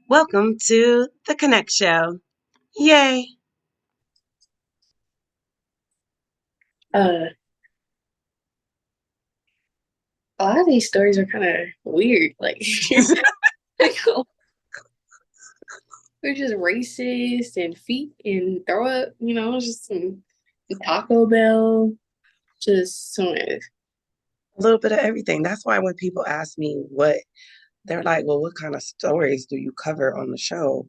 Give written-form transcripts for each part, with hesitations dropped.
Welcome to the Konnect Show. Yay. Uh, a lot of these stories are kind of weird. Like, like, they're just racist and feet and throw up, just some Taco Bell, just some. A little bit of everything. That's why when people ask me they're like, well, what kind of stories do you cover on the show?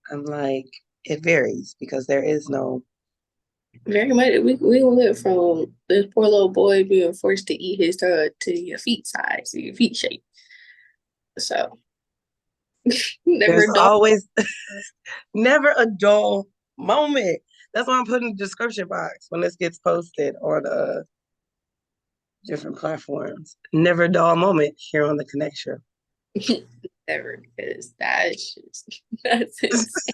I'm like, it varies because there is no, Very much. We went from this poor little boy being forced to eat his to your feet size, to your feet shape. So there's never done. always never a dull moment. That's why I'm putting the description box when this gets posted on different platforms. Never a dull moment here on the Konnect Show. Never, because that's just that's insane.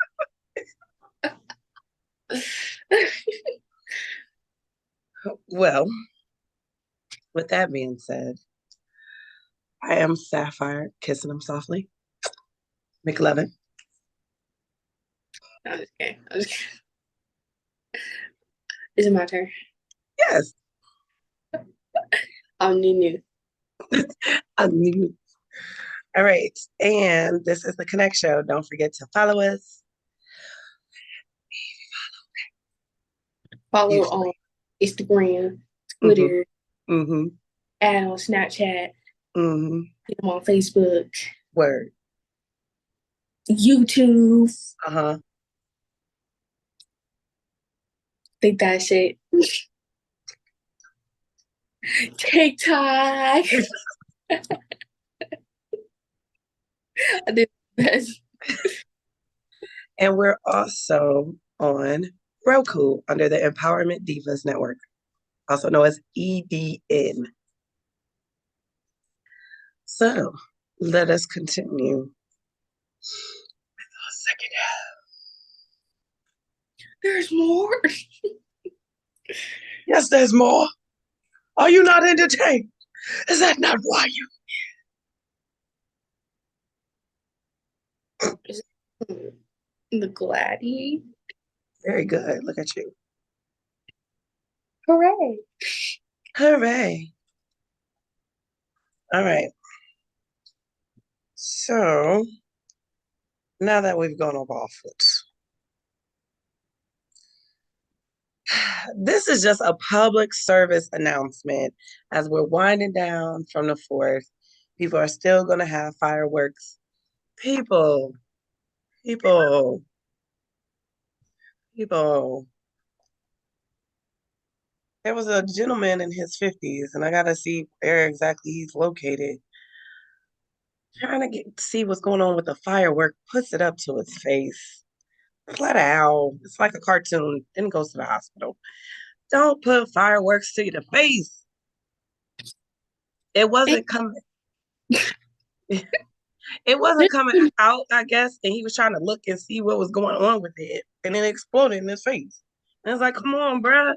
Well, with that being said, I am Sapphire, kissing him softly. McLovin. I'm just kidding. I'm just kidding. Is it my turn? Yes. I'm new. I knew. All right. And this is the Konnect Show. Don't forget to follow us. Follow Usually. on Instagram, Mm-hmm. Twitter, Mm-hmm. add on Snapchat, Mm-hmm. get them on Facebook, Word. YouTube. Uh-huh. Think that's it. TikTok. I did that. And we're also on Roku under the Empowerment Divas Network, also known as EDN. So let us continue. Second. There's more. Yes, there's more. Are you not entertained? Is that not why you? The Gladiator. Very good. Look at you. Hooray. Hooray. All right. So now that we've gone over our foot, this is just a public service announcement as we're winding down from the 4th. People are still going to have fireworks. People, people, people. There was a gentleman in his 50s, and I got to see where exactly he's located. Trying to see what's going on with the firework, puts it up to his face. Flat out. It's like a cartoon. Then goes to the hospital. Don't put fireworks to the face. It wasn't coming. It wasn't coming out, I guess, and he was trying to look and see what was going on with it, and then it exploded in his face. And it's like, come on, bruh,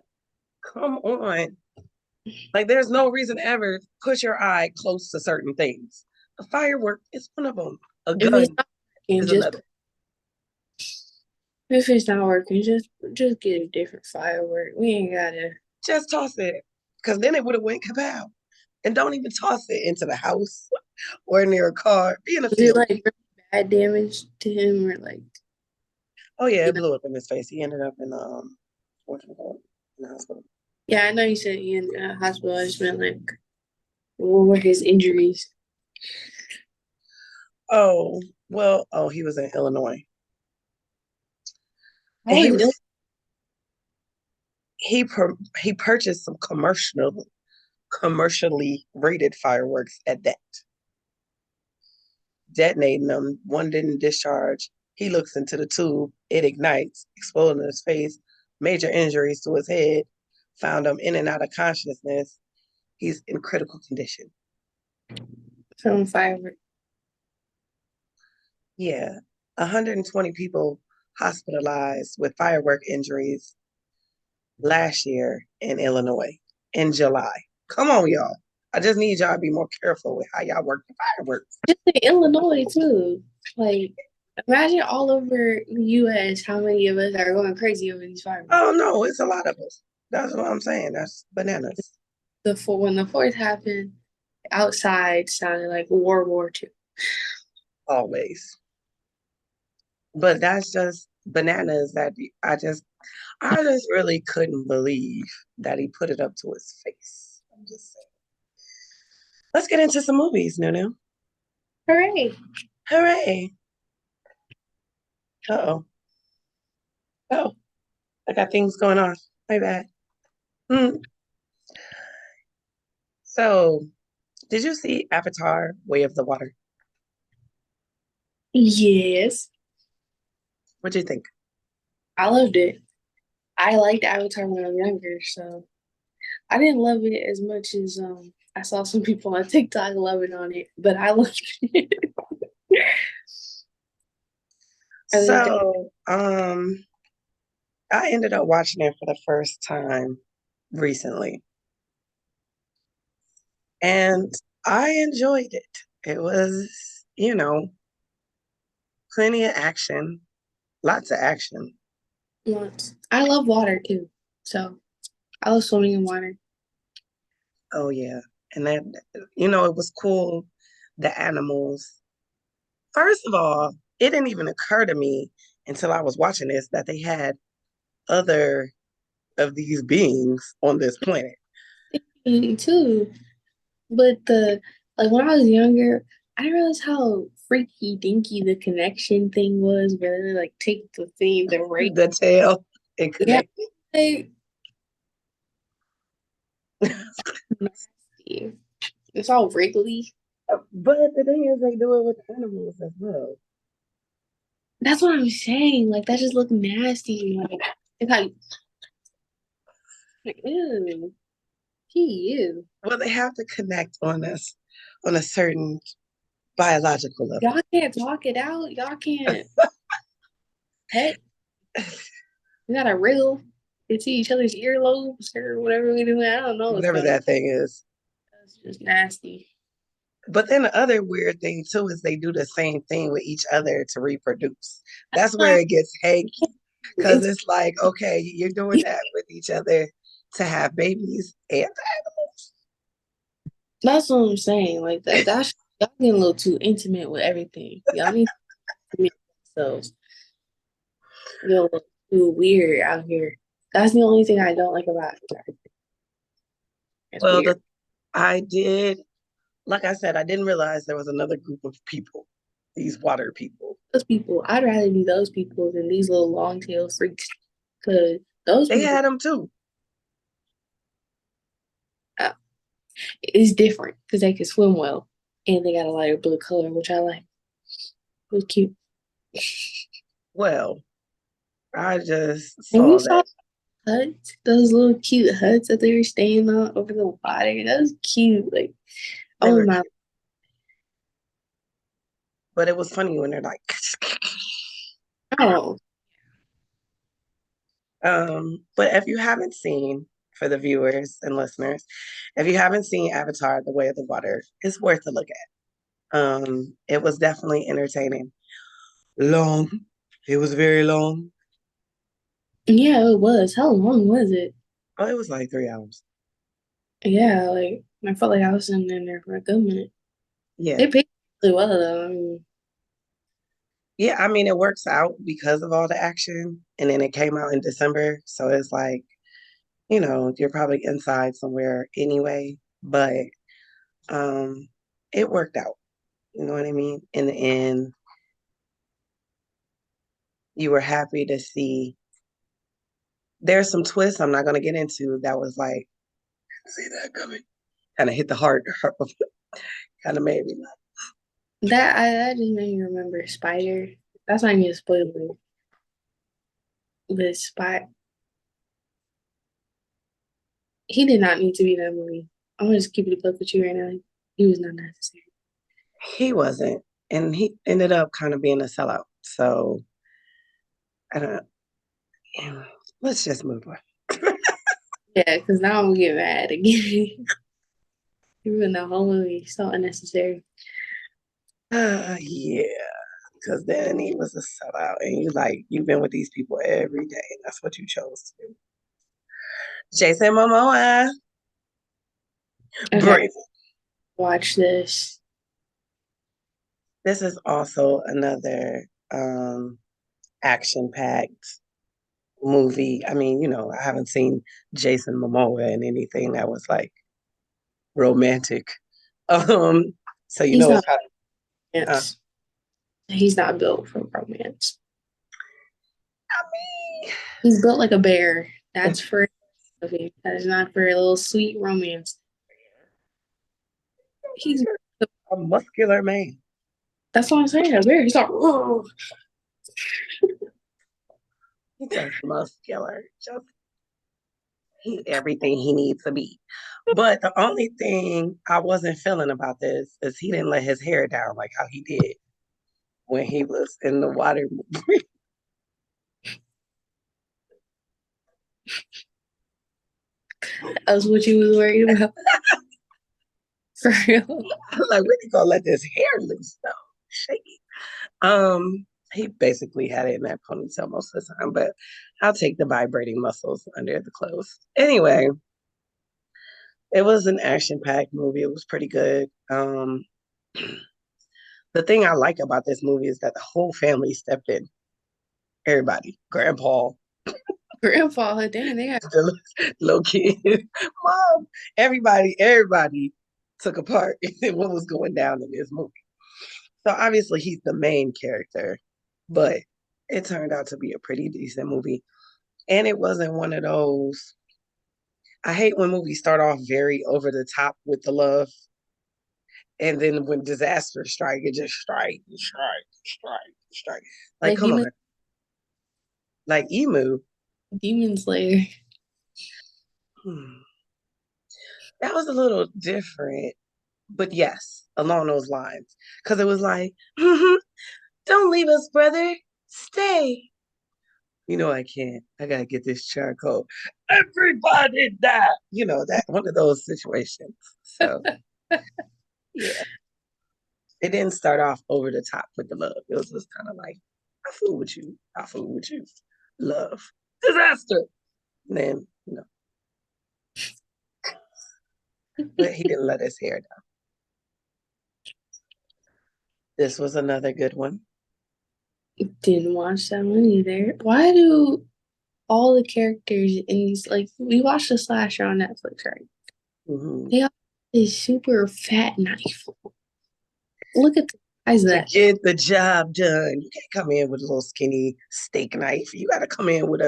come on. Like, there's no reason to ever put your eye close to certain things. A firework is one of them. A If it's gun not working, is another. just get a different firework. We ain't gotta. Just toss it, because then it would have went kapow. And don't even toss it into the house or near a car. Be in a Was it field. like really bad damage to him or like Oh yeah, you it know? blew up in his face. He ended up in what you call it, in the hospital. Yeah, I know you said he in the hospital. I just meant like what were his injuries? Oh well, he was in Illinois, and How is ill? he purchased some commercially rated fireworks at that, detonating them. One didn't discharge. He looks into the tube, it ignites, exploding in his face, major injuries to his head, found him in and out of consciousness. He's in critical condition. From firework? Yeah, 120 people hospitalized with firework injuries last year in Illinois in July. Come on, y'all. I just need y'all to be more careful with how y'all work the fireworks. Just in Illinois too. Like Imagine all over the US how many of us are going crazy over these fireworks. Oh no, it's a lot of us. That's what I'm saying. That's bananas. When the fourth happened, outside sounded like World War II. Always. But that's just bananas that I just really couldn't believe that he put it up to his face. I'm just saying. Let's get into some movies, Nunu. Hooray! Hooray. Uh-oh. Oh, I got things going on. My bad. Hmm. So, did you see Avatar: Way of the Water? Yes, What'd you think? I loved it. I liked Avatar when I was younger, so I didn't love it as much as I saw some people on TikTok loving on it, but I loved it. I was down. So, I ended up watching it for the first time recently, and I enjoyed it. It was, you know, plenty of action, lots of action. Once. I love water too, so I love swimming in water. Oh yeah. And that, it was cool. The animals. First of all, it didn't even occur to me until I was watching this that they had other of these beings on this planet. Me too. But when I was younger, I didn't realize how freaky dinky the connection thing was, where they like take the thing, the right. The tail and Yeah, connected. like, nasty. It's all wriggly. But the thing is, they do it with animals as well. That's what I'm saying. Like that just looked nasty. Like it's like ew, ew. Well, they have to connect on a certain biological level. Y'all can't talk it out. Y'all can't pet. We gotta wriggle into each other's earlobes or whatever we do. I don't know what's Whatever going on. that thing is. That's just nasty. But then the other weird thing too is they do the same thing with each other to reproduce. That's where it gets hanky because It's, it's like, okay, you're doing that with each other to have babies and that's what I'm saying. Like that's y'all getting a little too intimate with everything. Y'all need to make yourselves get a little too weird out here. That's the only thing I don't like about it. It's well, weird. I did, like I said, I didn't realize there was another group of people, these water people. Those people, I'd rather be those people than these little long tail freaks. Cause those They people had them too. uh, is different because they can swim well and they got a lighter blue color, which I like. It was cute. Well, I just And you saw saw that huts, those little cute huts that they were staying on over the water. That was cute. Like, they oh were my, cute, but it was funny when they're like, oh, but if you haven't seen, for the viewers and listeners, if you haven't seen Avatar: The Way of the Water, it's worth a look at. It was definitely entertaining. Long. It was very long. yeah, it was. How long was it? Oh, it was like 3 hours. Yeah, like I felt like I was in there for a good minute. Yeah. They paid really well though. I mean, Yeah, I mean, it works out because of all the action. And then it came out in December. So it's like, you're probably inside somewhere anyway. But um, it worked out. You know what I mean? In the end, you were happy to see. There's some twists I'm not going to get into that was like, see that coming. Kind of hit the heart, kind of made me laugh. that just made me remember Spider. That's not even a spoiler. The spot he did not need to be in that movie. I'm gonna just keep it a buck with you right now. He was not necessary. He wasn't. And he ended up kind of being a sellout. So I don't know. Let's just move on. Yeah, because now I'm gonna get mad again. Even the whole movie so unnecessary. Yeah. because then he was a sellout, and you like you've been with these people every day, and that's what you chose to do. Jason Momoa, Okay, Brave. watch this. This is also another action-packed movie. I mean, I haven't seen Jason Momoa in anything that was like romantic. Um, so He's it's not probably romance. He's not built for romance. I He's built like a bear. That's for okay. That is not for a little sweet romance. He's mean, a muscular man. that's what I'm saying. A bear. He's like, "Whoa." He's just muscular. Just he's everything he needs to be. But the only thing I wasn't feeling about this is he didn't let his hair down like how he did when he was in the water movie. That's what you was worried about. For real. I'm like, when he gonna let this hair loose though? Shaky. He basically had it in that ponytail most of the time, but I'll take the vibrating muscles under the clothes. Anyway, it was an action-packed movie. It was pretty good. The thing I like about this movie is that the whole family stepped in. Everybody, grandpa, Grandpa, dang, they got the little kid, mom, everybody took a part in what was going down in this movie. So obviously he's the main character, but it turned out to be a pretty decent movie. And it wasn't one of those. I hate when movies start off very over the top with the love. And then when disasters strike, it just strike, strike, strike, strike. Like, like come on. Like Emu. demon slayer. Hmm. That was a little different, but yes, along those lines. Because it was like, don't leave us, brother. Stay. I can't. I gotta get this charcoal. Everybody die. That one of those situations. So yeah, it didn't start off over the top with the love. It was just kind of like, I fool with you. I fool with you. Love. Disaster. And then, but he didn't let his hair down. This was another good one. Didn't watch that one either. Why do all the characters in these like we watched the slasher on Netflix, right? Mhm. They all have this super fat knife. Look at the size of To that. get the job done. You can't come in with a little skinny steak knife. You got to come in with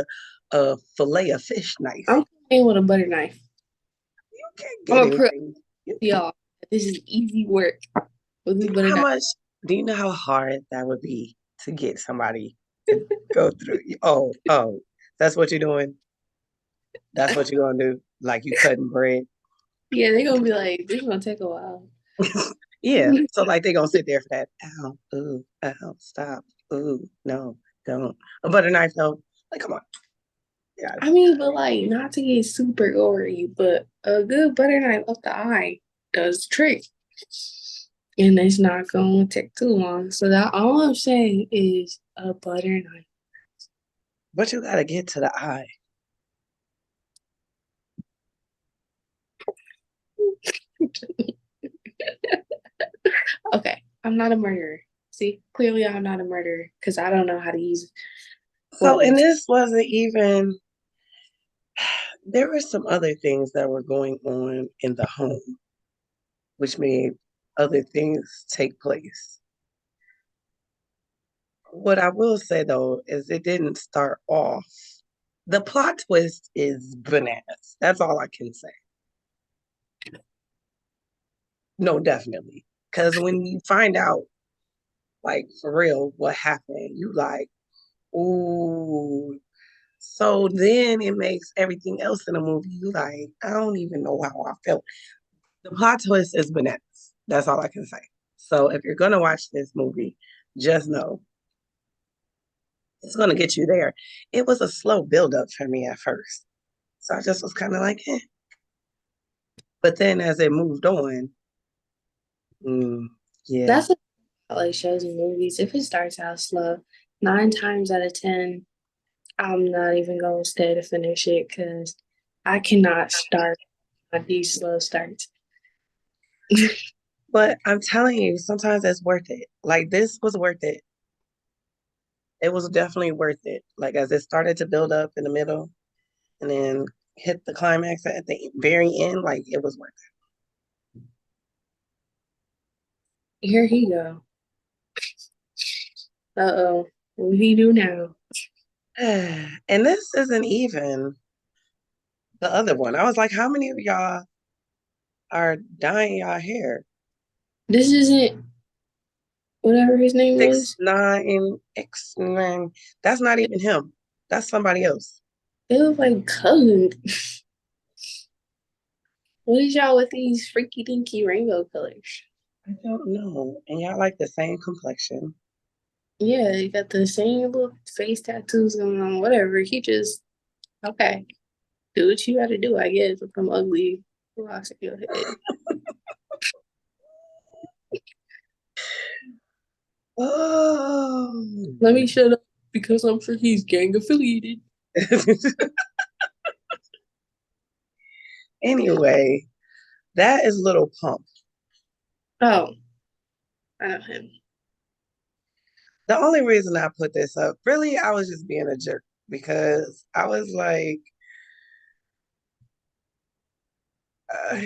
a fillet of fish knife. I'm playing with a butter knife. You can't I'm get gonna prove anything. to y'all that this is easy work with this butter How knife. much? Do you know how hard that would be to get somebody to go through? Oh, that's what you're doing. That's what you're gonna do. Like you cutting bread. Yeah, they're gonna be like, this is gonna take a while. Yeah. So like they gonna sit there for that. Ow, ooh, ow, stop. Ooh, no, don't. A butter knife though. Like, come on. Yeah. I mean, but like not to get super gory, but a good butter knife up the eye does the trick. And it's not gonna take too long. So that all I'm saying is a butter knife. But you gotta get to the eye. Okay, I'm not a murderer. See, clearly I'm not a murderer because I don't know how to use So, and weapons. this wasn't even, there were some other things that were going on in the home, which made other things take place. What I will say though is it didn't start off. The plot twist is bananas. That's all I can say. No, definitely. Because when you find out, like for real, what happened, you like, ooh. So then it makes everything else in the movie, you like, I don't even know how I felt. The plot twist is bananas. That's all I can say. So if you're gonna watch this movie, just know it's gonna get you there. It was a slow buildup for me at first. So I just was kind of like, eh. But then as it moved on, mm, yeah. That's a I like shows and movies. If it starts out slow, 9 times out of 10, I'm not even gonna stay to finish it because I cannot start on these slow starts. But I'm telling you, sometimes it's worth it. Like this was worth it. It was definitely worth it. Like as it started to build up in the middle and then hit the climax at the very end, like it was worth Here he go. Uh-oh. What he do now? it. And this isn't even the other one. I was like, how many of y'all are dyeing y'all hair? This isn't whatever his name Six was. nine X9. That's not even him. That's somebody else. It was like cousins. What is y'all with these freaky dinky rainbow colors? I don't know. And y'all like the same complexion. Yeah, you got the same little face tattoos going on, whatever. He just, okay, do what you gotta do, I guess, with them ugly rocks in your head. Oh. Let me shut up because I'm sure he's gang affiliated. Anyway, that is Little Pump. Oh, I know him. The only reason I put this up, really, I was just being a jerk because I was like, uh,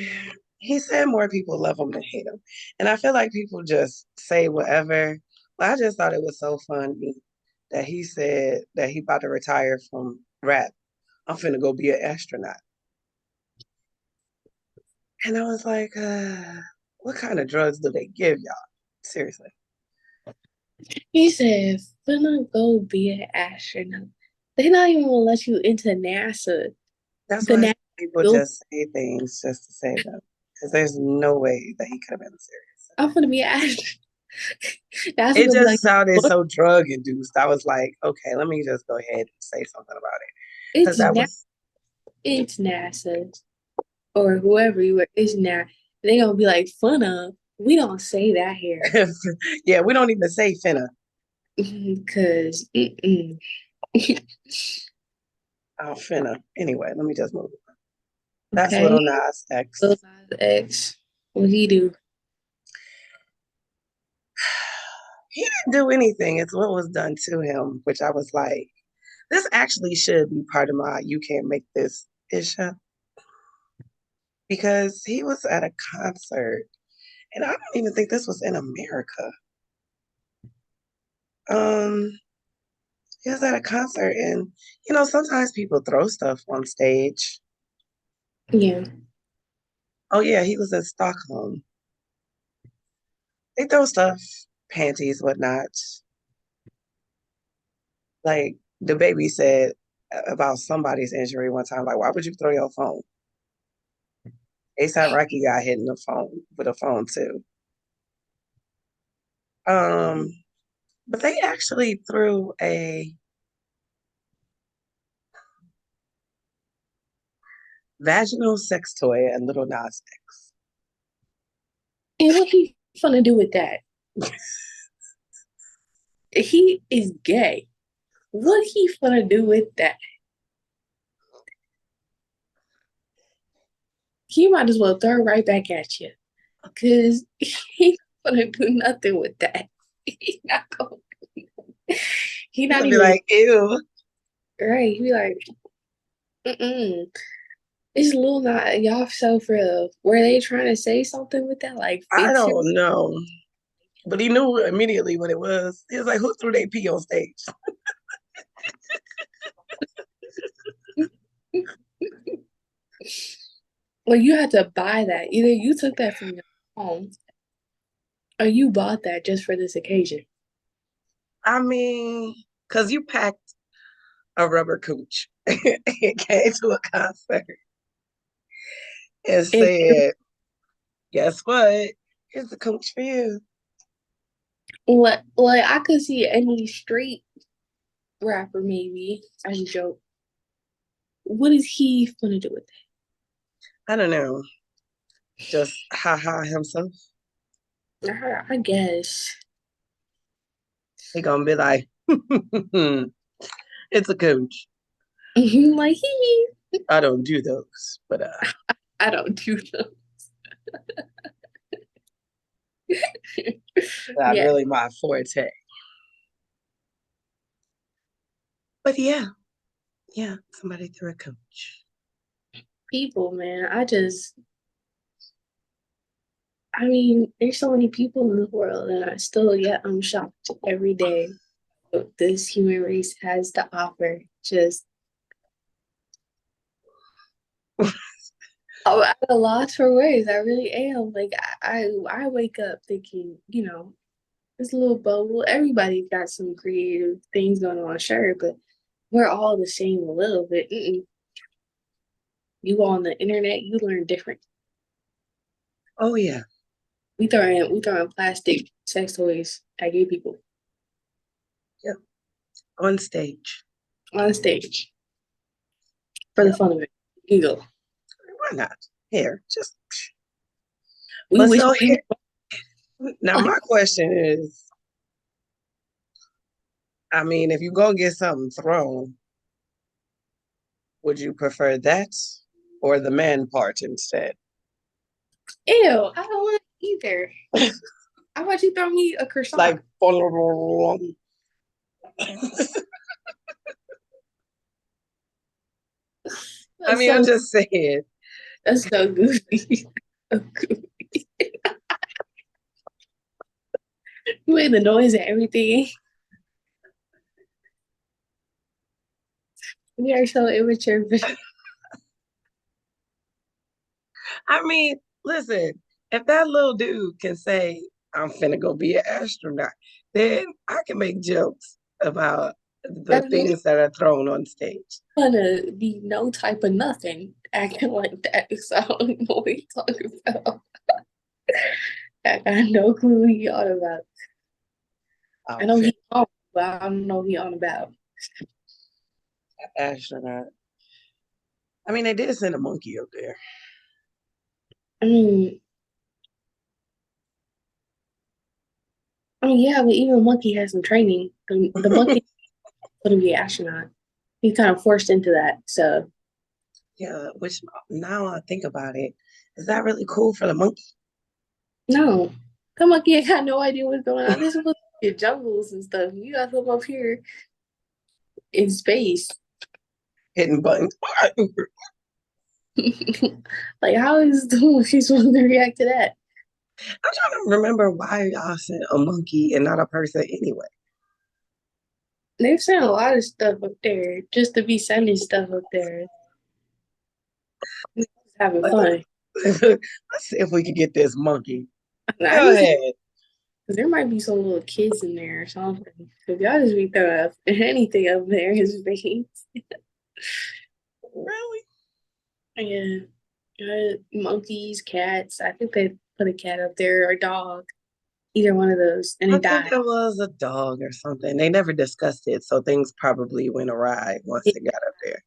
he said more people love him than hate him. And I feel like people just say whatever. But I just thought it was so funny that he said that he about to retire from rap. I'm finna go be an astronaut. And I was like, what kind of drugs do they give y'all? Seriously. He said, finna go be an astronaut. They not even gonna let you into NASA. That's The why NASA people will, just say things just to say them. Because there's no way that he could have been serious. I'm finna be an astronaut. NASA It gonna be just like, sounded what? so drug induced. I was like, okay, let me just go ahead and say something about it. Because It's that NASA. was, It's NASA. Or whoever you were, it's not. They gonna be like, fun of. We don't say that here. yeah, we don't even say finna. Cause Oh, finna. Anyway, let me just move on. That's okay. Little Nas Lil X. Nas X, what he do? He didn't do anything. It's what was done to him, which I was like, this actually should be part of my You Can't Make This issue because he was at a concert and I don't even think this was in America. Um, he was at a concert and sometimes people throw stuff on stage. Yeah. Oh yeah, he was in Stockholm. They throw stuff, panties, whatnot. Like the baby said about somebody's injury one time, like, why would you throw your phone? ASAP Rocky got hit in the phone with a phone too. Um, but they actually threw a vaginal sex toy at Little Nas And what he finna do with that? X. He is gay. What he finna do with that? He might as well throw it right back at you. Cause he finna do nothing with that. He not gonna. He He's not gonna be even like, ew. right. He be like, mm-mm. It's Lil Nas, y'all so for real. Were they trying to say something with that? Like I fix it? don't know. But he knew immediately what it was. He was like, who threw their pee on stage? Well, you had to buy that. Either you took that from your home or you bought that just for this occasion. I mean, because you packed a rubber cooch and came to a concert and And said, guess what? Here's the coach for you. like I could see any street rapper maybe as a joke. What is he gonna do with I don't know. Just ha ha himself. that? I guess. He gonna be like, it's a coach. Like, hee, I don't do those, but I don't do them. not Yeah, really my forte. But yeah, yeah, somebody threw a coach. people, man. I mean, there's so many people in the world, and I still, yeah, I'm shocked every day what this human race has to offer. Just, I'm at a loss for words. I really am. Like, I wake up thinking, it's a little bubble. Everybody's got some creative things going on, sure, but we're all the same a little bit. You go on the internet, you learn different. Oh yeah, We throwing plastic sex toys at gay people yeah, on stage. on stage for the Yeah, fun of it. You go. why not? Here, just. We But wish so we here, now my question is, I mean, if you go get something thrown, would you prefer that or the man part instead? ew, I don't want it either. How about you throw me a croissant? Like, I That's mean, I'm so just saying. that's so goofy. So goofy. You made the noise and everything. We are so immature. But I mean, listen, if that little dude can say, I'm finna go be an astronaut, then I can make jokes about the that's really things that are thrown on stage. gonna be no type of nothing acting like that. So I don't know what you're talking about. I got no clue what you on about. I I'm know finna he on, but I don't know what he on about. astronaut. I mean, they did send a monkey up there. I mean, yeah, but even Monkey has some training. The monkey going to be an astronaut. He kind of forced into that. So Yeah, which now I think about it, is that really cool for the monkey? no, the monkey ain't got no idea what's going on. This is supposed to be jungles and stuff. You got to come up here in space. Hitting buttons. Like, how is the monkey supposed to react to that? I'm trying to remember why y'all sent a monkey and not a person anyway. They've sent a lot of stuff up there just to be sending stuff up there. Just having Let's, fun. let's see if we can get this monkey. I Go need to, ahead. because there might be some little kids in there or something. If y'all just be throwing up anything up there in space. Really? Yeah. Monkeys, cats. I think they put a cat up there or a dog, either one of those, and I it think died. it was a dog or something. They never discussed it, so things probably went awry once It, it got up there.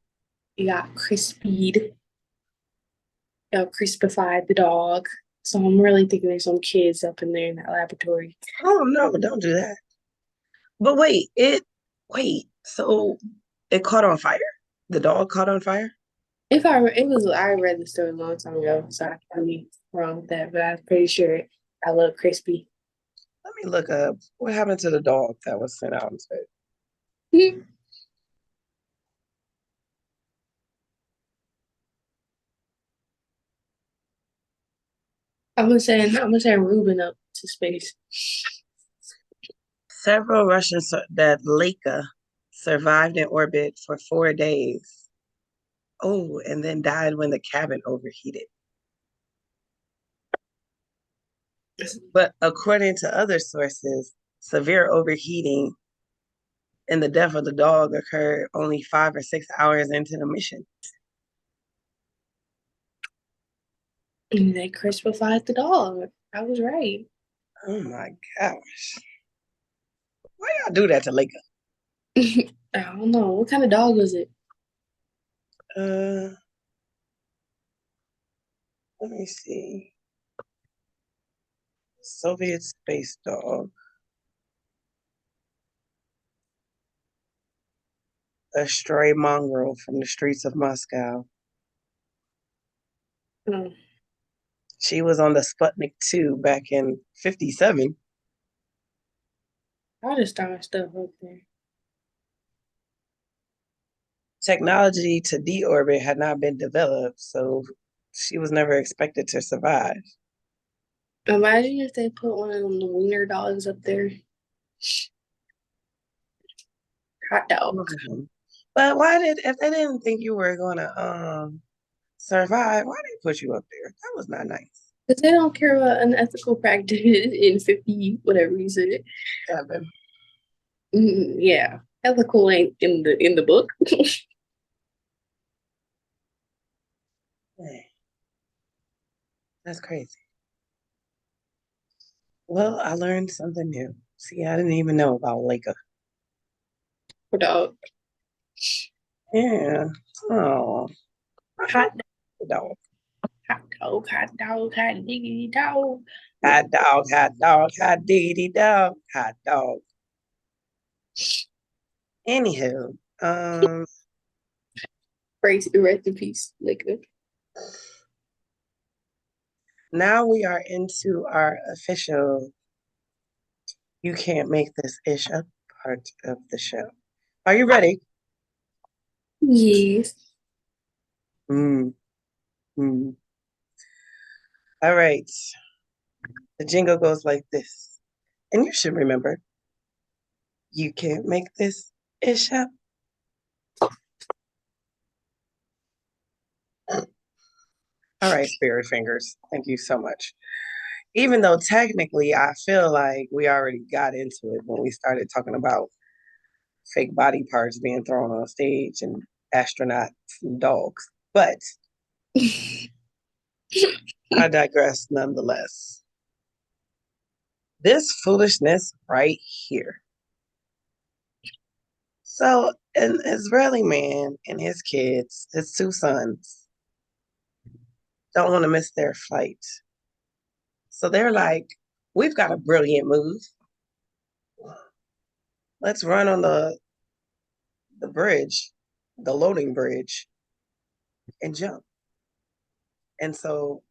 it got crispied, crispified the dog. So I'm really thinking there's some kids up in there in that laboratory. Oh no, don't do that. But wait, so it caught on fire? The dog caught on fire? I read the story a long time ago, so I could be wrong with that, but I'm pretty sure I love crispy. Let me look up what happened to the dog that was sent out in space. I'm gonna send Ruben up to space. Several that Leica survived in orbit for 4 days. Oh, and then died when the cabin overheated. But according to other sources, severe overheating and the death of the dog occurred only 5 or 6 hours into the mission. And they crispified the dog. I was right. Oh my gosh. Why y'all do that to Leica? I don't know. What kind of dog was it? Uh, let me see. Soviet space dog. a stray mongrel from the streets of Moscow. Hmm. She was on the Sputnik 2 back in 57. I'll just start stuff up there. Technology to deorbit had not been developed, so she was never expected to survive. Imagine if they put one of them wiener dogs up there. Hot dog. Mhm. But why did if they didn't think you were gonna survive, why did they put you up there? That was not nice. Because they don't care about unethical practice in 50, whatever you said. Seven. Yeah. Ethical ain't in the book. Dang, that's crazy. Well, I learned something new. See, I didn't even know about Leica. For dog. Yeah. Oh, I Hot hope the dog. hot dog, hot diggity dog. Hot dog, hot dog, hot diggity dog, hot dog. Anywho, Praise rest in peace. Like now we are into our official "You Can't Make This Ish Up" part of the show. Are you ready? yes. Mm, mm. All right. The jingle goes like this. And you should remember, you can't make this ish up. All right, Spirit Fingers. Thank you so much. Even though technically I feel like we already got into it when we started talking about fake body parts being thrown on stage and astronauts and dogs. But I digress nonetheless. This foolishness right here. So, an Israeli man and his kids, his two sons, don't want to miss their flight. So they're like, we've got a brilliant move. Let's run on the bridge, the loading bridge, and jump. And so,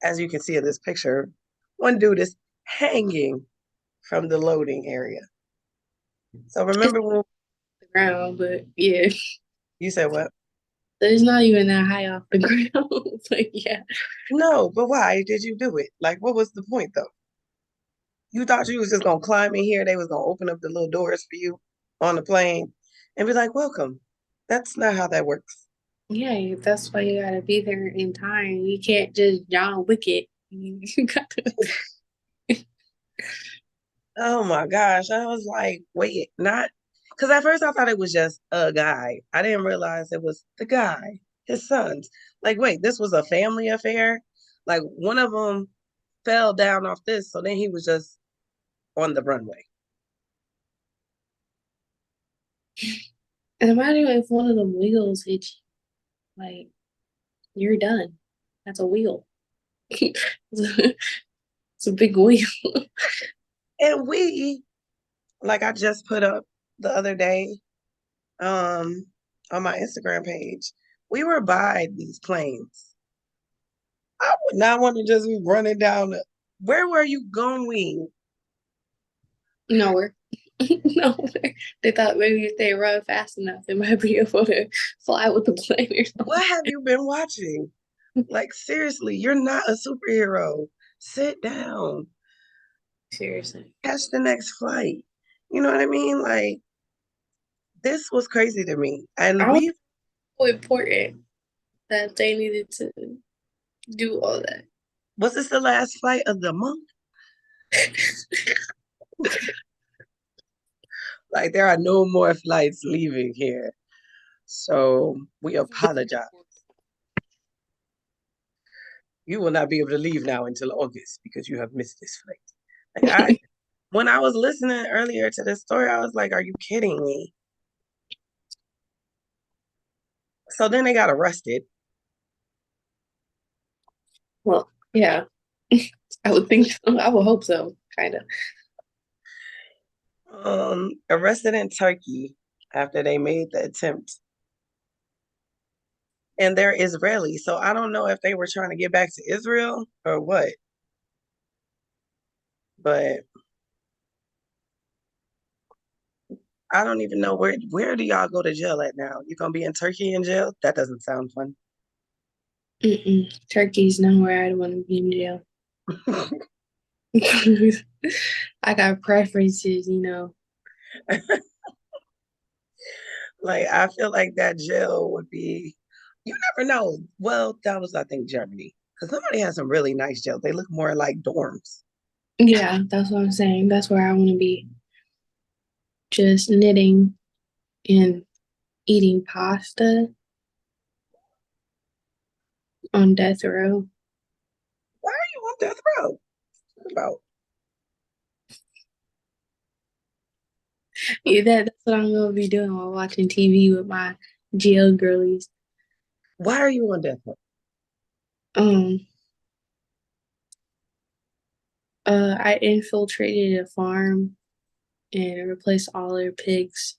as you can see in this picture, one dude is hanging from the loading area. So It's remember when the ground, but yeah. you said what? It's not even that high off the ground. But yeah. No, but why did you do it? Like, what was the point though? You thought you was just gonna climb in here, they was gonna open up the little doors for you on the plane and be like, welcome. That's not how that works. Yeah, that's why you gotta be there in time. You can't just John Wick it. You gotta Oh my gosh. I was like, wait, not because at first I thought it was just a guy. I didn't realize it was the guy, his sons. Like, wait, this was a family affair? Like one of them fell down off this, so then he was just on the runway. and imagine if one of them wheels hit you, like you're done. That's a wheel. It's a big wheel. And we, like I just put up the other day, um, on my Instagram page, we were by these planes. I would not want to just be running down where were you going? Nowhere. Nowhere. They thought maybe if they run fast enough, they might be able to fly with the plane or What something. have you been watching? Like, seriously, you're not a superhero. Sit down, Seriously. catch the next flight. You know what I mean? Like, this was crazy to me. And I was we, so important that they needed to do all that. was this the last flight of the month? Like, there are no more flights leaving here. So we apologize. You will not be able to leave now until August because you have missed this flight. Like, when I was listening earlier to this story, I was like, are you kidding me? So then they got arrested. Well, yeah, I would think so. I would hope so, kind of. Arrested in Turkey after they made the attempt. And they're Israeli, so I don't know if they were trying to get back to Israel or what. But I don't even know where do y'all go to jail at now? You gonna be in Turkey in jail? That doesn't sound fun. Turkey's nowhere I'd want to be in jail. I got preferences, you know. Like I feel like that jail would be. You never know. Well, that was I think Germany because somebody has some really nice jails. They look more like dorms. Yeah, that's what I'm saying. That's where I want to be. Just knitting and eating pasta on death row. Why are you on death row? What about Yeah, that's what I'm gonna be doing while watching TV with my jail girlies. why are you on death row? Um, I infiltrated a farm and replaced all their pigs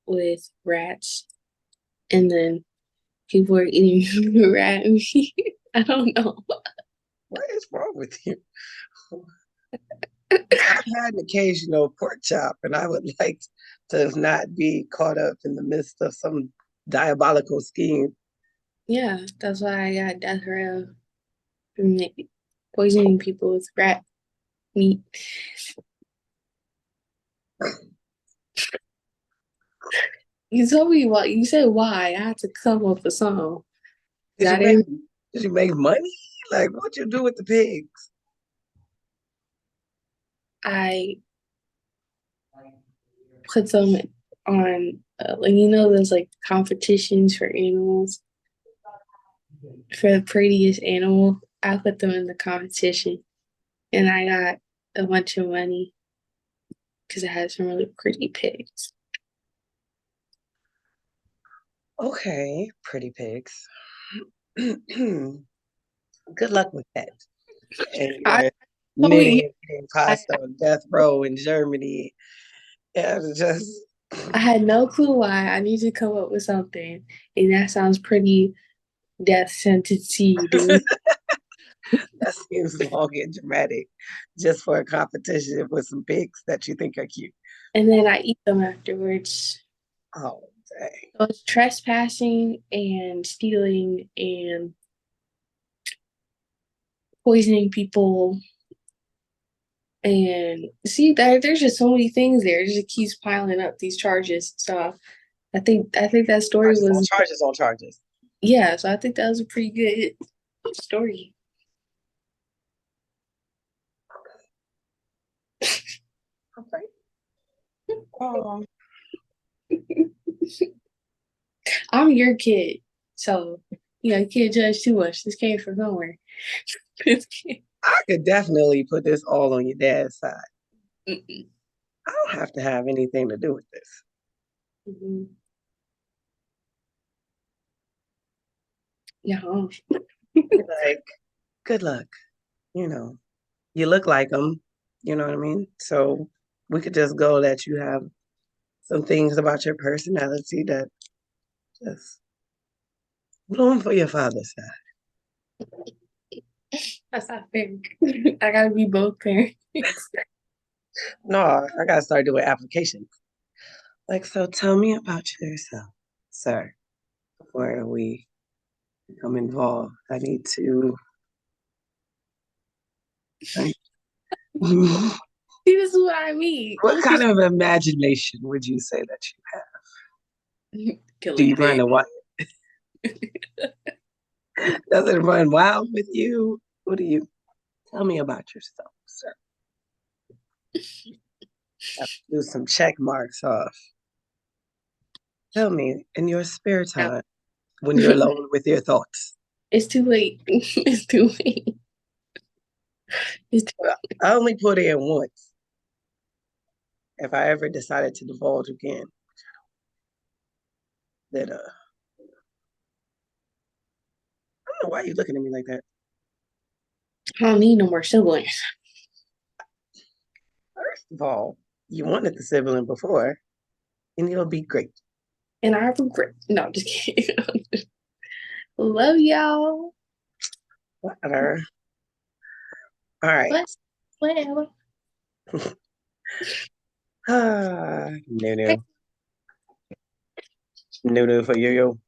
with rats, and then people are eating rat meat. I don't know. What is wrong with you? I've had an occasional pork chop, and I would like to not be caught up in the midst of some diabolical scheme. Yeah, that's why I got death row from poisoning people with rat meat. You told me what you said. Why I had to come up with something. Did you I make didn't. did you make money? Like what you do with the pigs? I put them on, like you know, those like competitions for animals for the prettiest animal. I put them in the competition, and I got a bunch of money because I had some really pretty pigs. Okay, pretty pigs. Good luck with that. And I you're told you, knitting eating pasta on death row in Germany. And just I had no clue why. I need to come up with something, and that sounds pretty death sentence-y, dude. that seems long and dramatic just for a competition with some pigs that you think are cute. And then I eat them afterwards. Oh, dang. So it's trespassing and stealing and poisoning people. And see, there's just so many things there. It just keeps piling up these charges. So I think that story Charges on was, charges on charges. yeah. So I think that was a pretty good story. Okay. Oh, I'm your kid, so you can't judge too much. This came from nowhere. I could definitely put this all on your dad's side. Mm-mm. I don't have to have anything to do with this. Mhm. Yeah. Like, good luck. You know, you look like them. You know what I mean? So we could just go that you have some things about your personality that just bloom for your father's side. That's not fair. I gotta be both parents. No, I gotta start doing applications. Like, so tell me about yourself, sir, before we become involved. I need to. See, this is what I mean. What Look kind at of imagination would you say that you have? you Do killing you run pigs. a wild? Does it run wild with you? What do you tell me about yourself, sir? Have to do some check marks off. Tell me in your spare No. time when you're alone with your thoughts. It's too late. It's too late. It's too Well, I only put in once. If I ever decided to divulge again, that I don't know why you looking at me like that. I don't need no more siblings. First of all, you wanted the sibling before, and it'll be great. And I regret. No, just kidding. Love y'all. Whatever. All right. But whatever. No, no. No, no for yo-yo.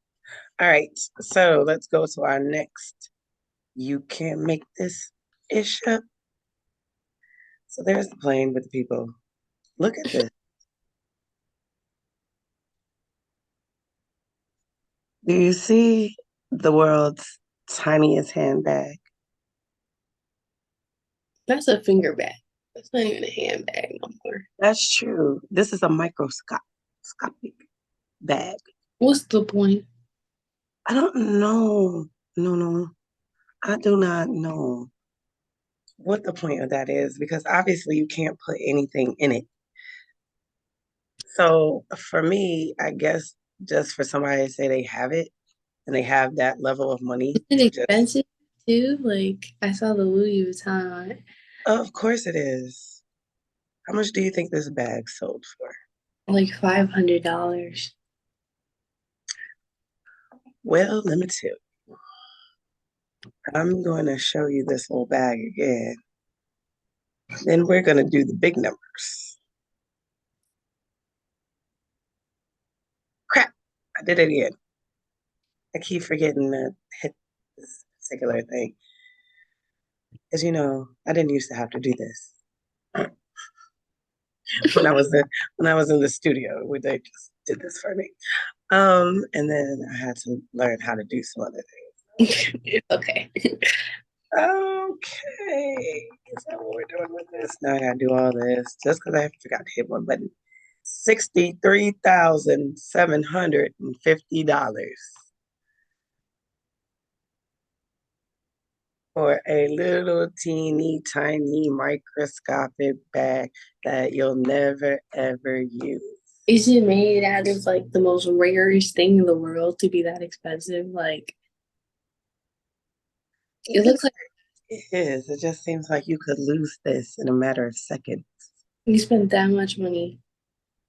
All right. So let's go to our next. You can't make this ish up. So there's the plane with the people. Look at this. Do you see the world's tiniest handbag? That's a finger bag. That's not even a handbag no more. That's true. This is a microscopic bag. What's the point? I don't know. No, no. I do not know what the point of that is because obviously you can't put anything in it. So for me, I guess just for somebody to say they have it and they have that level of money Is it to just, expensive too? Like I saw the Louis Vuitton on it. of course it is. How much do you think this bag sold for? Like $500. Well, let me tell you. I'm going to show you this little bag again. Then we're going to do the big numbers. Crap, I did it again. I keep forgetting to hit this particular thing. Because, I didn't used to have to do this when I was in the studio where they just did this for me. And then I had to learn how to do some other It's okay. things. Okay. Is that what we're doing with this? Now I gotta do all this just because I forgot to hit one button. $63,750 for a little teeny tiny microscopic bag that you'll never ever use. Is it made out of like the most rarest thing in the world to be that expensive? Like it It looks like is. It just seems like you could lose this in a matter of seconds. you spent that much money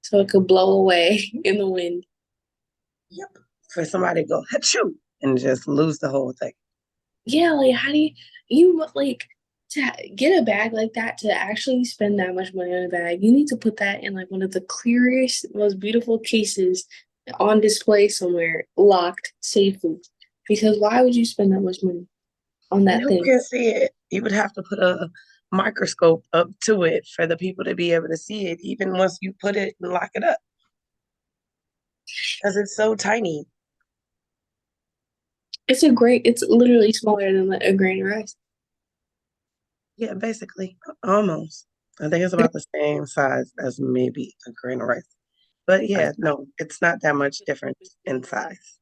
so it could blow away in the wind. Yep. For somebody to go achoo and just lose the whole thing. Yeah, like how do you like to get a bag like that to actually spend that much money on a bag? You need to put that in like one of the clearest, most beautiful cases on display somewhere, locked safely. Because why would you spend that much money on And that who thing? can see it? You would have to put a microscope up to it for the people to be able to see it, even once you put it and lock it up, because it's so tiny. It's literally smaller than like, a grain of rice. Yeah, basically, almost. I think it's about the same size as maybe a grain of rice. But yeah, no, it's not that much different in size.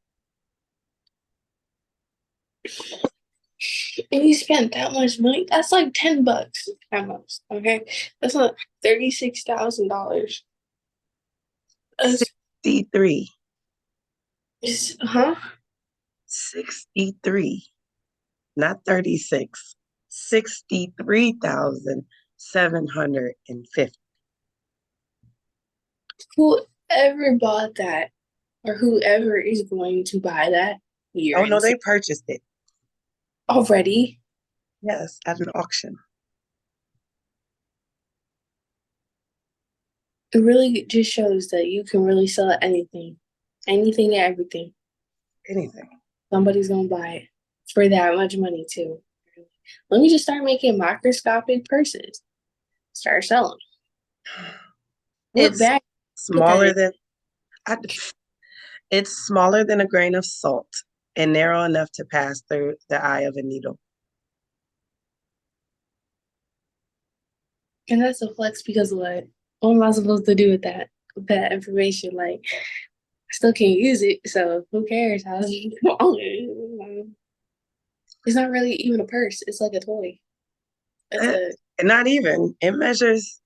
And you spent that much money, that's like $10 at most. Okay. That's not $36,000. That's 63, huh? 63, not 36, 63,750. Whoever bought that or whoever is going to buy that, you're Oh no, insane they purchased it. already. Yes, at an auction. It really just shows that you can really sell anything, anything and everything. Anything. Somebody's gonna buy it for that much money too. Let me just start making microscopic purses. Start selling it What's back. Put that smaller in. than I, it's smaller than a grain of salt and narrow enough to pass through the eye of a needle. And that's a flex because what am I supposed to do with that information? Like I still can't use it, so who cares how it's not really even a purse. It's like a toy. It's Eh, a Not even. It measures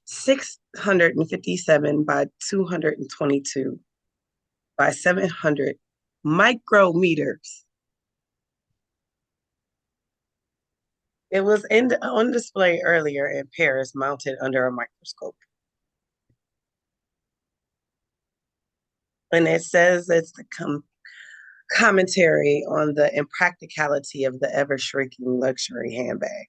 657 by 222 by 700 micrometers. It was on display earlier in Paris, mounted under a microscope. And it says it's the commentary on the impracticality of the ever shrinking luxury handbag.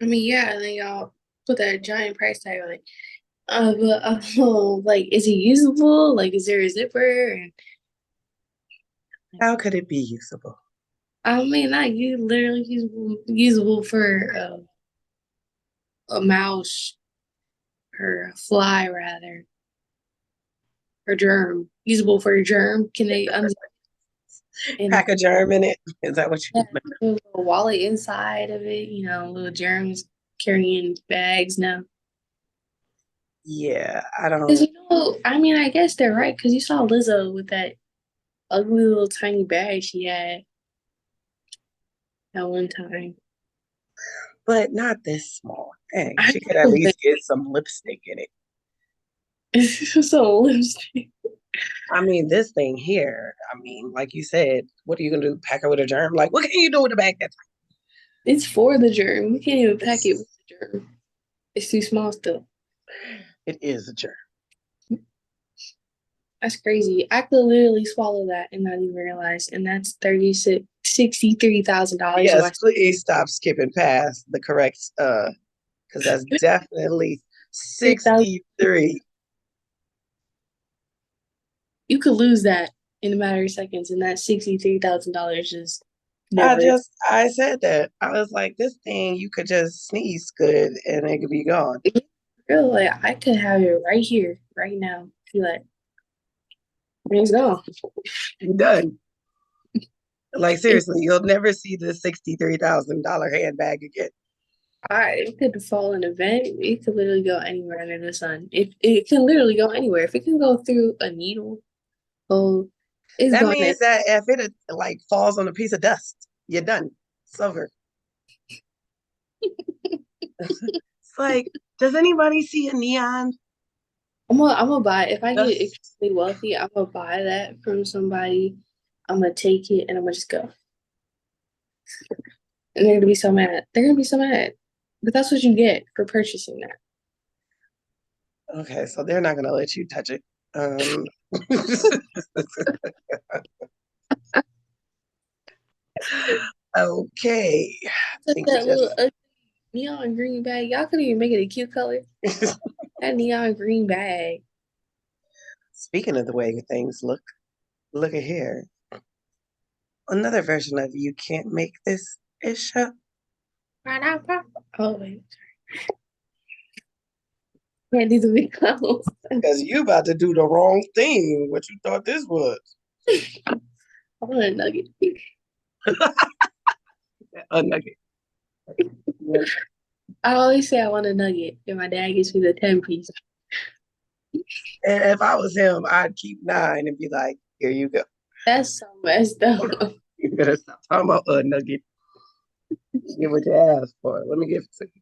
I mean, yeah, and then y'all put that giant price tag on it. But like, is it usable? Like, is there a zipper? And How could it be usable? I mean, not you literally usable for a mouse or a fly rather, or germ. Usable for a germ. Can they and Pack a germ in it? Is that what yeah, you meant? a little wallet inside of it? Little germs carrying bags now. Yeah, I Because don't. I mean, I guess they're right. Because you saw Lizzo with that ugly little tiny bag she had at one time. But not this small. Dang, I she could at know, but least get some lipstick in it. it's so lipstick. I mean, this thing here, I mean, like you said, what are you gonna do? Pack her with a germ? Like, what can you do with a bag that's It's for the germ. We can't even pack it it's, with the germ. It's too small still. it is a germ. That's crazy. I could literally swallow that and not even realize. And that's $63,000 in Yes, my please stop skipping past the correct because that's definitely 3,000. 63. You could lose that in a matter of seconds, and that $63,000 is never. I said that. I was like, this thing you could just sneeze good and it could be gone. Really, like, I could have it right here, right now. Feel like it's gone. You're done. Like It, seriously, you'll never see the $63,000 handbag again. it could fall in a vent. It could literally go anywhere under the sun. It can literally go anywhere. If it can go through a needle, oh, it's That going to. means that if it like falls on a piece of dust, you're done. It's over. It's like, does anybody see a neon I'm gonna buy if I get dust? extremely wealthy. I'm gonna buy that from somebody. I'm gonna take it and I'm gonna just go. And they're gonna be so mad. They're gonna be so mad. But that's what you get for purchasing that. Okay, so they're not gonna let you touch it. Um, okay, I Just think we that little just. ugly neon green bag. Y'all couldn't even make it a cute color. That neon green bag. Speaking of the way things look at here. Another version of you can't make this ish up Oh wait, can't do the big clothes. because you about to do the wrong thing. What you thought this was? I want a nugget. A nugget. I always say I want a nugget, and my dad gets me the 10 piece. And if I was him, I'd keep 9 and be like, here you go. That's so messed up. You better stop talking about a nugget. Get what you asked for. Let me give it to you.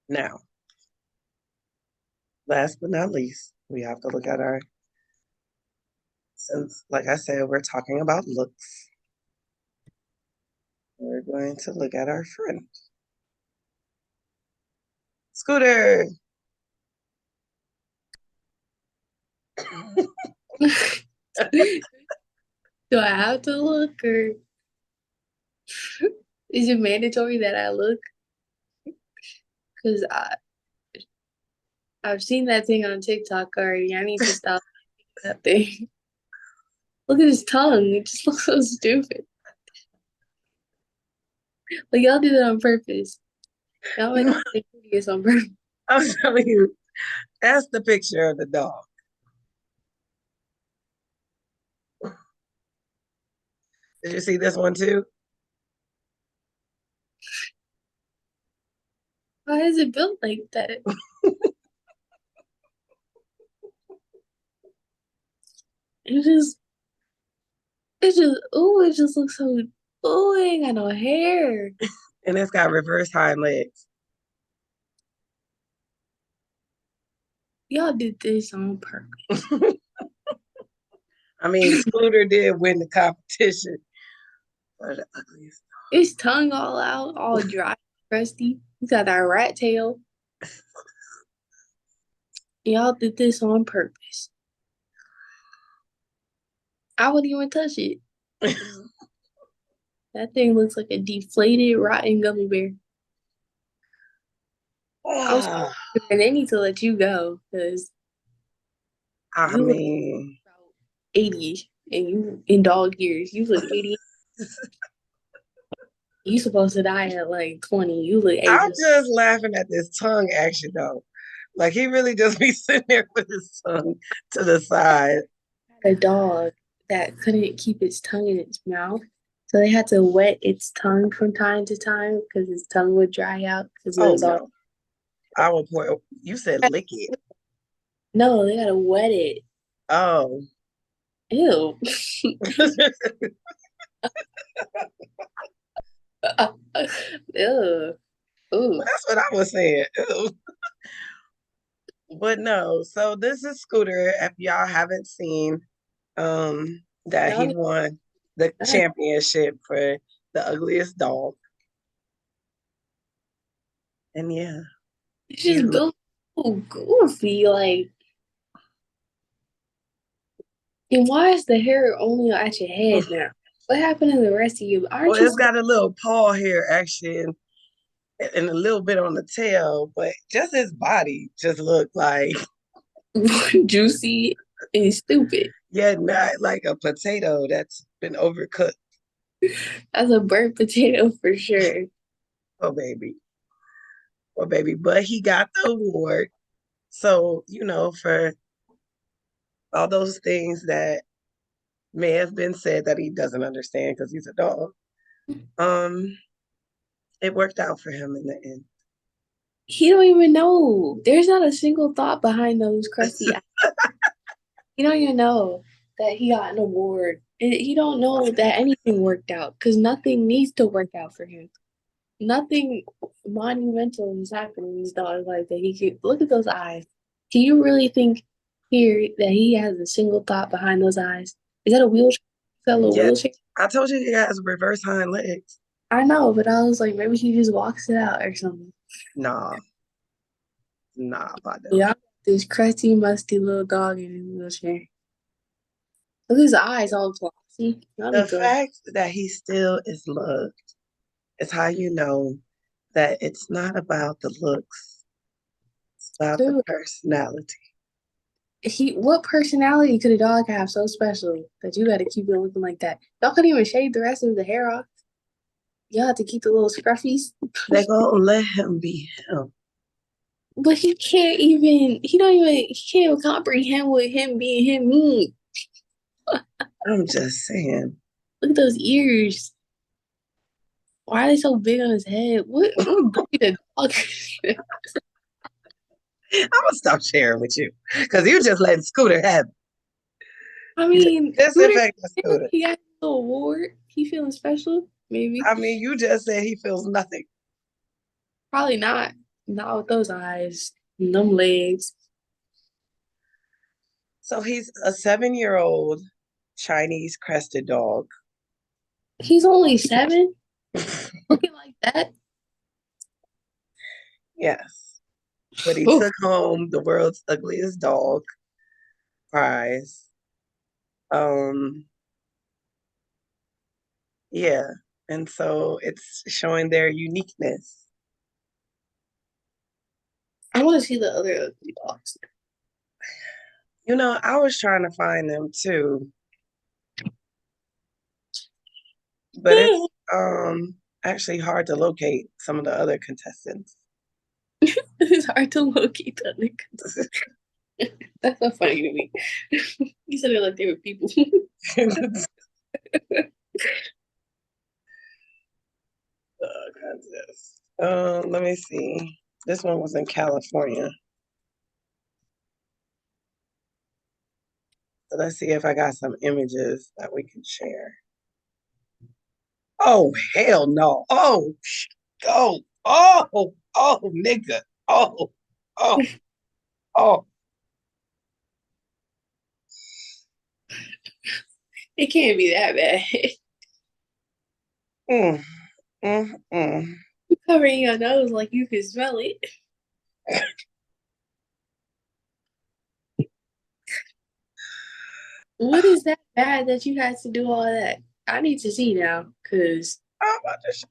Now, last but not least, we have to look at our, since, like I said, we're talking about looks, we're going to look at our friend. Scooter. Do I have to look, or is it mandatory that I look? Because I've seen that thing on TikTok already. I need to stop that thing. Look at his tongue. It just looks so stupid. Like y'all did it on purpose. Y'all make it hideous on purpose. I'm telling you, that's the picture of the dog. Did you see this one too? Why is it built like that? It just, it just looks so. Oh, it ain't got no hair. And it's got reverse hind legs. Y'all did this on purpose. I mean, Scooter did win the competition for the ugliest. His tongue all out, all dry, crusty. He got that rat tail. Y'all did this on purpose. I wouldn't even touch it. That thing looks like a deflated, rotten gummy bear. I'm sorry, Ah, and they need to let you go because I you look mean, about 80 and you in dog years. You look 80. You supposed to die at like 20. You look I'm 80. just laughing at this tongue action though. Like he really just be sitting there with his tongue to the side. A dog that couldn't keep its tongue in its mouth. So they had to wet its tongue from time to time because its tongue would dry out because it Oh was all. no, I will pour. You said lick it. No, they gotta wet it. Oh, Ew. that's Ew. Ooh. what I was saying. Ew. But no, so this is Scooter. If y'all haven't seen, that Y'all he need won the that. championship for the ugliest dog, and yeah, It's he's just built so goofy. Like, and why is the hair only at your head now? What happened to the rest of you? well, Aren't you it's supposed got a little paw hair action and a little bit on the tail, but just his body just looked like to juicy and stupid? yeah, not like a potato that's been overcooked. That's a burnt potato for sure. Oh baby, oh baby, but he got the award. So for all those things that may have been said that he doesn't understand because he's a dog. Um, it worked out for him in the end. He don't even know. There's not a single thought behind those crusty eyes. He don't even know that he got an award. He don't know that anything worked out because nothing needs to work out for him. Nothing monumental is happening in his dog's life that he could look at those eyes. Can you really think here that he has a single thought behind those eyes? Is that a wheelchair? Fellow Yeah, wheelchair? I told you he has reverse hind legs. I know, but I was like, maybe he just walks it out or something. Nah, nah, Vado. Yeah, this crusty, musty little dog in his wheelchair. Look at his eyes all glossy. That'd be The good. fact that he still is loved is how you know that it's not about the looks, it's about the Dude, personality. what personality could a dog have so special that you got to keep it looking like that? Y'all couldn't even shave the rest of the hair off. Y'all have to keep the little scruffies. They gonna let him be him. But he can't even. He can't even comprehend what him being him mean. I'm just saying. Look at those ears. Why are they so big on his head? What breed of dog? I'm gonna stop sharing with you because you just letting Scooter have it. I You mean, Scooter, disinfect the Scooter. he got a little award. He feeling special, maybe. I mean, you just said he feels nothing. Probably not. Not with those eyes and them legs. So he's a 7-year-old Chinese crested dog. He's only 7, looking like that. Yes. But he Oof. took home the world's ugliest dog prize. Um, yeah. And so it's showing their uniqueness. I want to see the other ugly dogs. I was trying to find them too, but it's actually hard to locate some of the other contestants. It's hard to locate the other. That's so funny to me. You said it like they were people. Contest. Let me see. This one was in California. So let's see if I got some images that we can share. Oh, hell no. Nigga. Oh, oh. It can't be that bad. Mm, mm. You covering your nose like you can smell it. What is that bad that you had to do all that? I need to see now, because I'm about to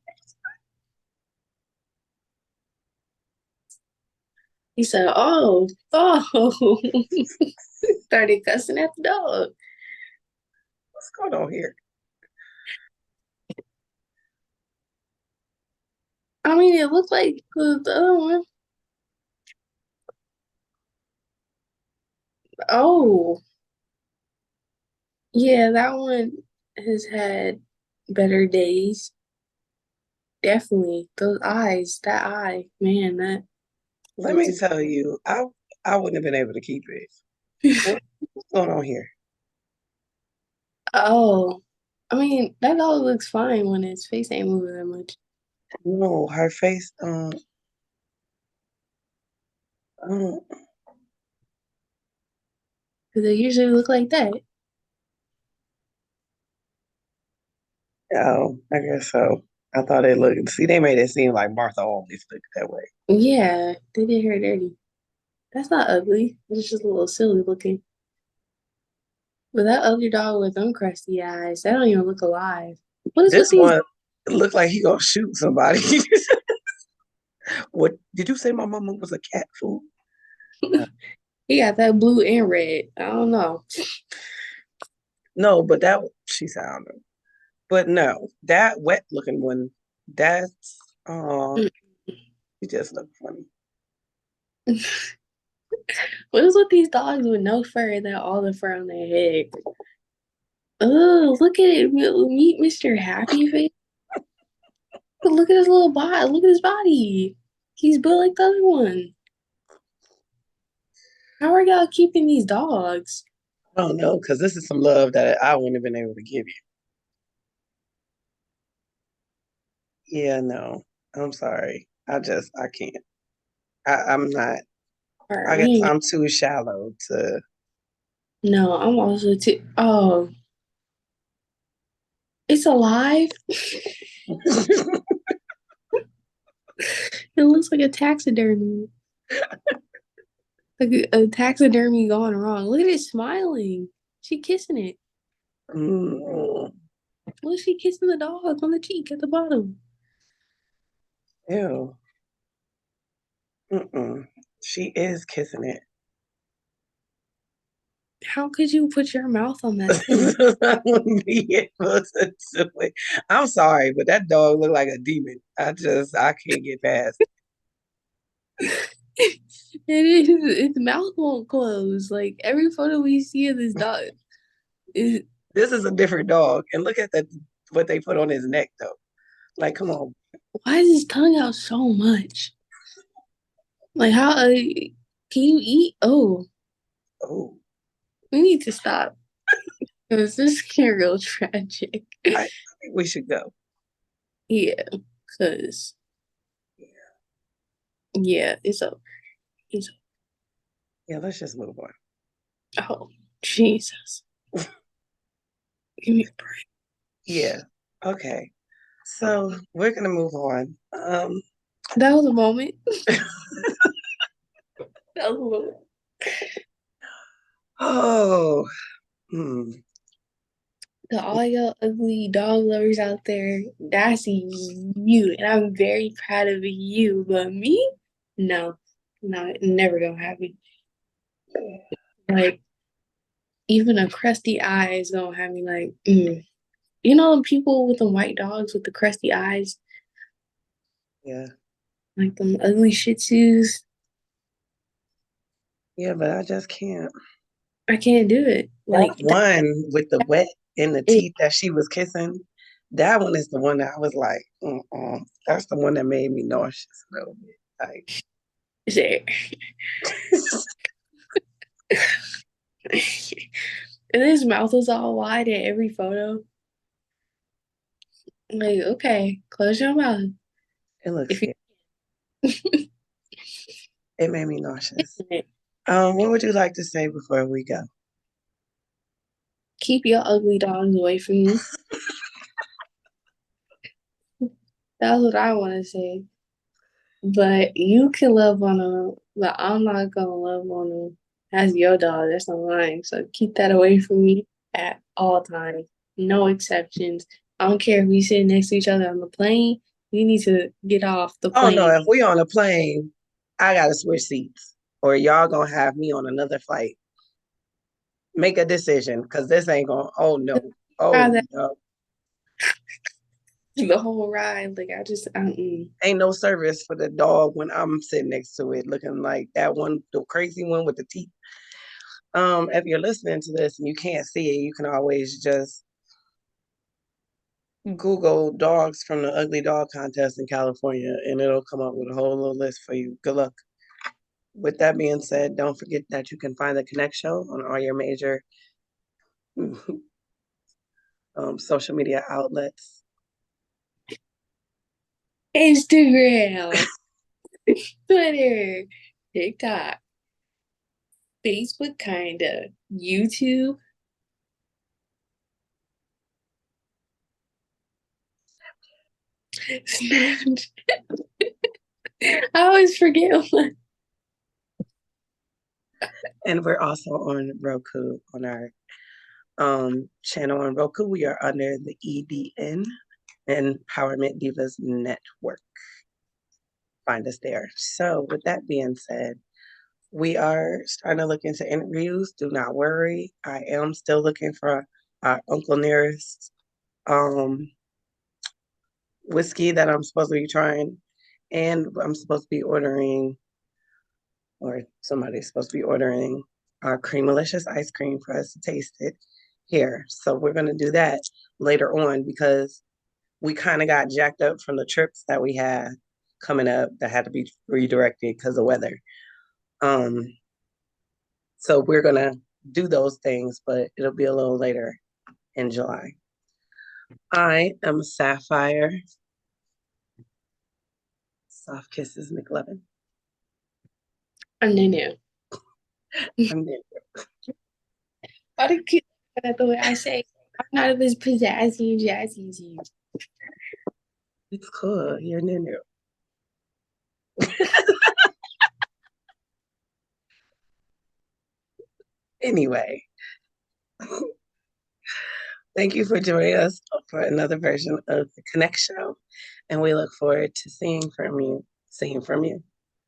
he said, oh, started cussing at the dog. what's going on here? I mean, it looked like the other one. Oh, yeah, that one has had better days. Definitely. Those eyes, that eye, man, that Let was me tell you, I wouldn't have been able to keep it. What's going on here? oh. I mean, that dog looks fine when his face ain't moving that much. No, her face. Um, Because they usually look like that. oh, I guess so. I thought it looked. See, they made it seem like Martha always looked that way. Yeah, they did her dirty. That's not ugly. It's just a little silly looking. But that ugly dog with them crusty eyes, that don't even look alive. What is with This these? one looked like he gonna shoot somebody. What did you say? My mama was a cat food? Uh, He got that blue and red. I don't know. no, but that she sounded. But no, that wet looking one. That's Mm. he just looked funny. What is with these dogs with no fur and then all the fur on their head? Oh, look at it. Meet Mr. Happy Face. Look at his little body. Look at his body. He's built like the other one. How are y'all keeping these dogs? I don't know, because this is some love that I wouldn't have been able to give you. Yeah, no, I'm sorry. I can't. I'm not. All right, I we guess ain't. I'm too shallow to. No, I'm also too. Oh, it's alive. It looks like a taxidermy. Like a taxidermy gone wrong. Look at it smiling. She kissing it. Mm, Look, she kissing the dog on the cheek at the bottom. ew. Mm-mm. She is kissing it. How could you put your mouth on that thing? I wouldn't be able to do it. I'm sorry, but that dog looked like a demon. I can't get past. It is. Its mouth won't close. Like every photo we see of this dog is. This is a different dog, and look at that what they put on his neck though. Like, come on. Why is his tongue out so much? Like how? Can you eat? Oh, Oh, we need to stop because this can real tragic. I think we should go. Yeah, because yeah, it's over. It's Yeah, let's just move on. oh Jesus, give me a break. Yeah. Okay. So we're gonna move on. That was a moment. That was a moment. oh, hmm. To all y'all ugly dog lovers out there, that's you, and I'm very proud of you. But me, no, no, never gonna happen. Like even a crusty eye is gonna have me like, You know, the people with the white dogs with the crusty eyes, Yeah. like them ugly Shih Tzus. Yeah, but I just can't. I can't do it. That Like one with the wet in the it, teeth that she was kissing, that one is the one that I was like, that's the one that made me nauseous a little bit. Like, it, and his mouth was all wide in every photo. Like, okay, close your mouth. it looks If you scary. It made me nauseous. it, What would you like to say before we go? keep your ugly dogs away from me. That's what I want to say. But you can love on them, but I'm not gonna love on them. That's your dog. That's not mine. So keep that away from me. at all times. No exceptions. I don't care if we sit next to each other on the plane. We need to get off the Oh no, plane. if we on a plane, I gotta switch seats. Or y'all gonna have me on another flight. Make a decision, because this ain't gonna, oh no. Oh That no. the whole ride. Like I just, Ain't no service for the dog when I'm sitting next to it, looking like that one, the crazy one with the teeth. If you're listening to this and you can't see it, you can always just Google dogs from the Ugly Dog Contest in California, and it'll come up with a whole little list for you. Good luck. With that being said, don't forget that you can find the Konnect Show on all your major social media outlets. Instagram, Twitter, TikTok, Facebook, kinda, YouTube. Snapchat. I always forget one. And we're also on Roku on our channel on Roku. We are under the EDN, Empowerment Divas Network. Find us there. So, with that being said, we are starting to look into interviews. Do not worry. I am still looking for our Uncle Nearest whiskey that I'm supposed to be trying. And I'm supposed to be ordering, or somebody's supposed to be ordering our Creamalicious ice cream for us to taste it here. So we're going to do that later on because we kind of got jacked up from the trips that we had coming up that had to be redirected because of weather. Um, so we're going to do those things, but it'll be a little later in July. I am Sapphire. Soft Kisses McLovin. And then yeah. I'm there. Why do you keep that the way I say? I'm not as pizzazzy and jazzy as you. It's cool. You're Nunu. Anyway, thank you for joining us for another version of the Konnect Show. And we look forward to seeing from you,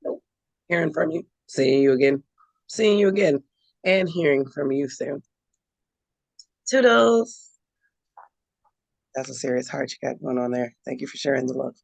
nope, hearing from you, seeing you again, and hearing from you soon. Toodles. That's a serious heart you got going on there. Thank you for sharing the love.